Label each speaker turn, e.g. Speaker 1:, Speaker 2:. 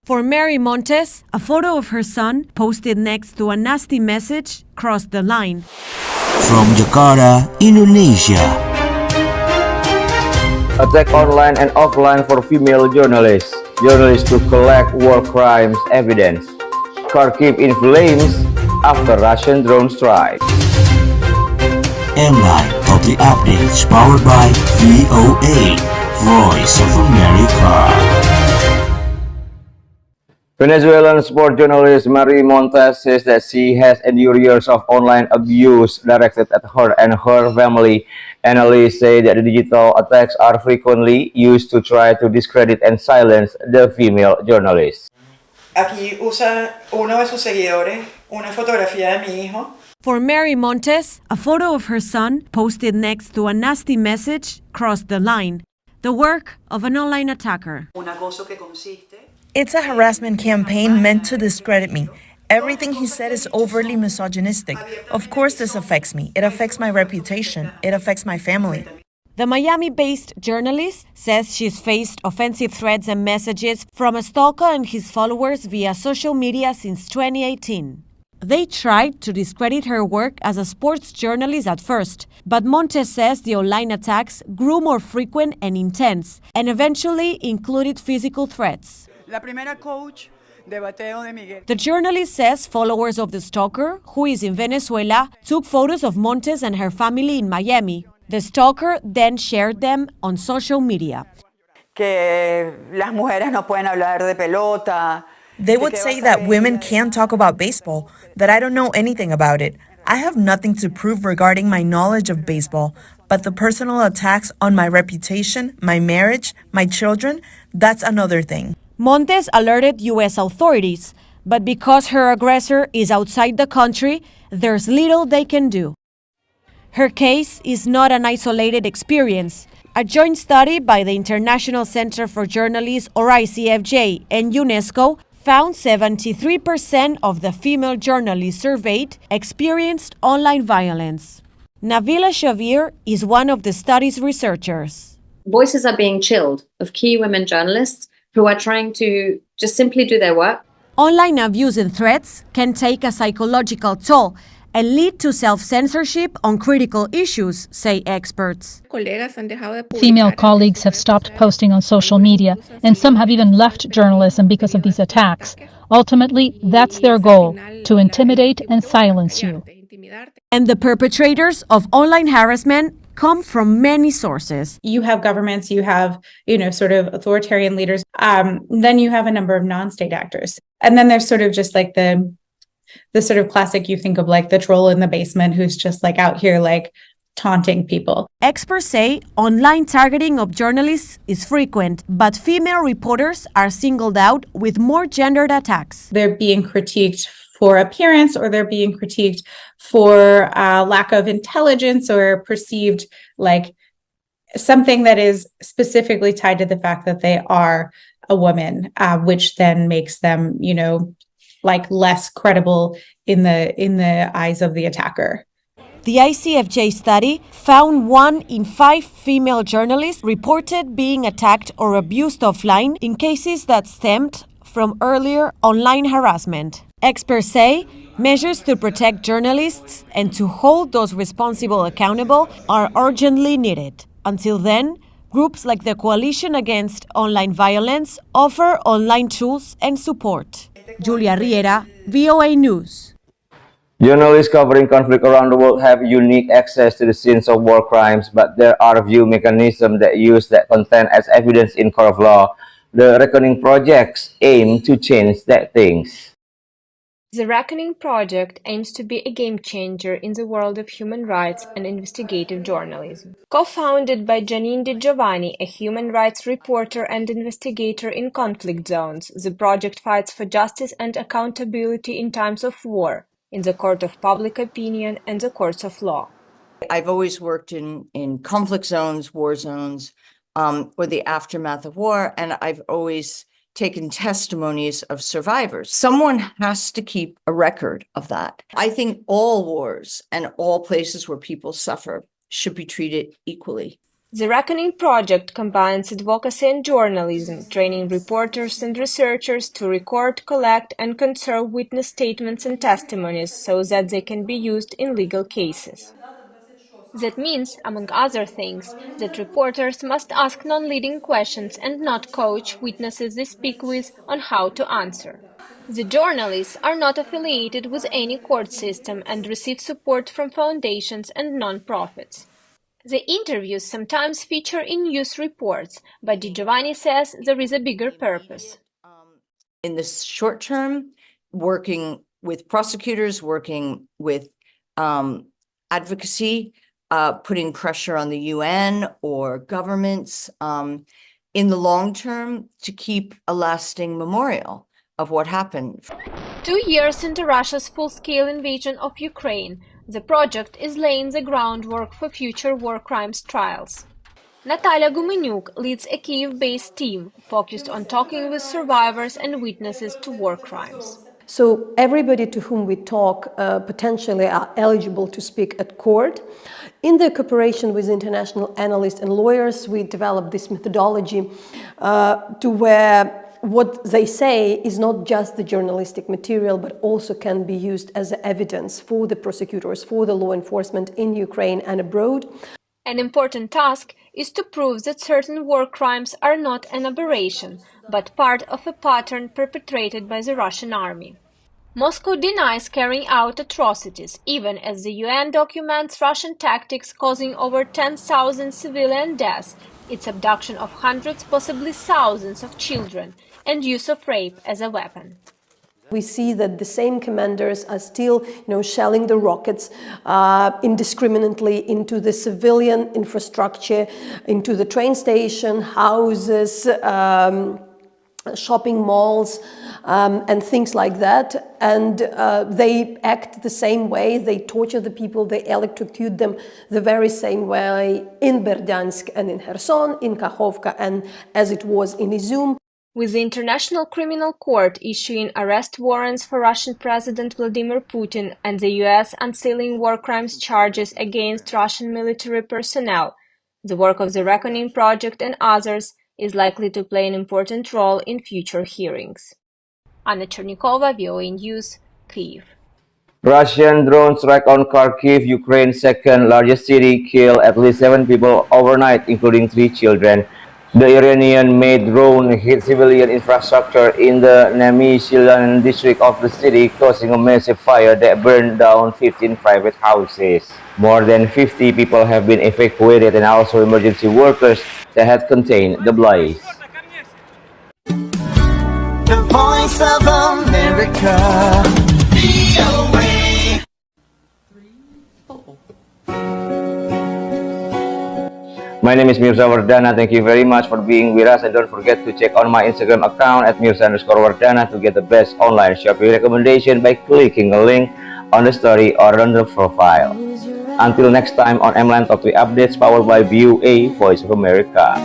Speaker 1: For Mary Montes, a photo of her son posted next to a nasty message crossed the line.
Speaker 2: From Jakarta, Indonesia.
Speaker 3: Attack online and offline for female journalists. Journalists to collect war crimes evidence. Kharkiv in flames after Russian drone strike.
Speaker 2: MLINE Public Updates powered by VOA, Voice of America.
Speaker 3: Venezuelan sport journalist Mary Montes says that she has endured years of online abuse directed at her and her family. Analysts say that the digital attacks are frequently used to try to discredit and silence the female journalist.
Speaker 4: Aquí usa uno de sus seguidores una fotografía de mi hijo.
Speaker 1: For Mary Montes, a photo of her son posted next to a nasty message crossed the line. The work of an online attacker.
Speaker 4: Un acoso que consiste.
Speaker 5: It's a harassment campaign meant to discredit me. Everything he said is overtly misogynistic. Of course this affects me. It affects my reputation. It affects my family.
Speaker 1: The Miami-based journalist says she's faced offensive threats and messages from a stalker and his followers via social media since 2018. They tried to discredit her work as a sports journalist at first, but Montes says the online attacks grew more frequent and intense, and eventually included physical threats. The journalist says followers of the stalker, who is in Venezuela, took photos of Montes and her family in Miami. The stalker then shared them on social media.
Speaker 5: They would say that women can't talk about baseball, that I don't know anything about it. I have nothing to prove regarding my knowledge of baseball, but the personal attacks on my reputation, my marriage, my children, that's another thing.
Speaker 1: Montes alerted U.S. authorities, but because her aggressor is outside the country, there's little they can do. Her case is not an isolated experience. A joint study by the International Center for Journalists, or ICFJ, and UNESCO found 73% of the female journalists surveyed experienced online violence. Nabila Shavir is one of the study's researchers.
Speaker 6: Voices are being chilled of key women journalists who are trying to just simply do their work.
Speaker 1: Online abuse and threats can take a psychological toll and lead to self-censorship on critical issues, say experts.
Speaker 7: Female colleagues have stopped posting on social media, and some have even left journalism because of these attacks. Ultimately, that's their goal, to intimidate and silence you.
Speaker 1: And the perpetrators of online harassment come from many sources.
Speaker 8: You have governments, you have, sort of authoritarian leaders. Then you have a number of non-state actors. And then there's sort of just like the sort of classic, you think of like the troll in the basement who's just like out here like taunting people.
Speaker 1: Experts say online targeting of journalists is frequent, but female reporters are singled out with more gendered attacks.
Speaker 8: They're being critiqued for appearance, or they're being critiqued for lack of intelligence, or perceived like something that is specifically tied to the fact that they are a woman, which then makes them, like less credible in the eyes of the attacker.
Speaker 1: The ICFJ study found 1 in 5 female journalists reported being attacked or abused offline in cases that stemmed from earlier online harassment. Experts say measures to protect journalists and to hold those responsible accountable are urgently needed. Until then, groups like the Coalition Against Online Violence offer online tools and support. Julia Riera, VOA News.
Speaker 3: Journalists covering conflict around the world have unique access to the scenes of war crimes, but there are few mechanisms that use that content as evidence in court of law. The Reckoning projects aim to change that things.
Speaker 9: The Reckoning Project aims to be a game changer in the world of human rights and investigative journalism. Co-founded by Janine Di Giovanni, a human rights reporter and investigator in conflict zones, the project fights for justice and accountability in times of war, in the court of public opinion and the courts of law.
Speaker 10: I've always worked in conflict zones, war zones, or the aftermath of war, and I've always taken testimonies of survivors. Someone has to keep a record of that. I think all wars and all places where people suffer should be treated equally.
Speaker 9: The Reckoning Project combines advocacy and journalism, training reporters and researchers to record, collect, and conserve witness statements and testimonies so that they can be used in legal cases. That means, among other things, that reporters must ask non-leading questions and not coach witnesses they speak with on how to answer. The journalists are not affiliated with any court system and receive support from foundations and non-profits. The interviews sometimes feature in news reports, but Di Giovanni says there is a bigger purpose.
Speaker 10: In the short term, working with prosecutors, working with advocacy, putting pressure on the UN or governments, in the long term, to keep a lasting memorial of what happened.
Speaker 9: 2 years into Russia's full-scale invasion of Ukraine, the project is laying the groundwork for future war crimes trials. Natalia Gumenyuk leads a Kyiv-based team focused on talking with survivors and witnesses to war crimes.
Speaker 11: So everybody to whom we talk potentially are eligible to speak at court. In the cooperation with international analysts and lawyers, we developed this methodology to where what they say is not just the journalistic material, but also can be used as evidence for the prosecutors, for the law enforcement in Ukraine and abroad.
Speaker 9: An important task is to prove that certain war crimes are not an aberration, but part of a pattern perpetrated by the Russian army. Moscow denies carrying out atrocities, even as the UN documents Russian tactics causing over 10,000 civilian deaths, its abduction of hundreds, possibly thousands of children, and use of rape as a weapon.
Speaker 11: We see that the same commanders are still, shelling the rockets indiscriminately into the civilian infrastructure, into the train station, houses, shopping malls, and things like that. And they act the same way. They torture the people. They electrocute them the very same way in Berdyansk and in Kherson, in Kakhovka, and as it was in Izum.
Speaker 9: With the International Criminal Court issuing arrest warrants for Russian President Vladimir Putin and the US unsealing war crimes charges against Russian military personnel, the work of the Reckoning Project and others is likely to play an important role in future hearings. Anna Chernikova, VOA News, Kyiv.
Speaker 3: Russian drone strike on Kharkiv, Ukraine's second largest city, killed at least 7 people overnight, including 3 children. The Iranian-made drone hit civilian infrastructure in the Nemyshilyan district of the city, causing a massive fire that burned down 15 private houses. More than 50 people have been evacuated, and also emergency workers that had contained the blaze.
Speaker 2: The Voice of America, VOA.
Speaker 3: My name is Mirzawardana. Thank you very much for being with us, and don't forget to check on my Instagram account at Mirza_Wardana to get the best online shopping recommendation by clicking a link on the story or on the profile. Until next time on MLINE Top 3 Updates, powered by VOA, Voice of America.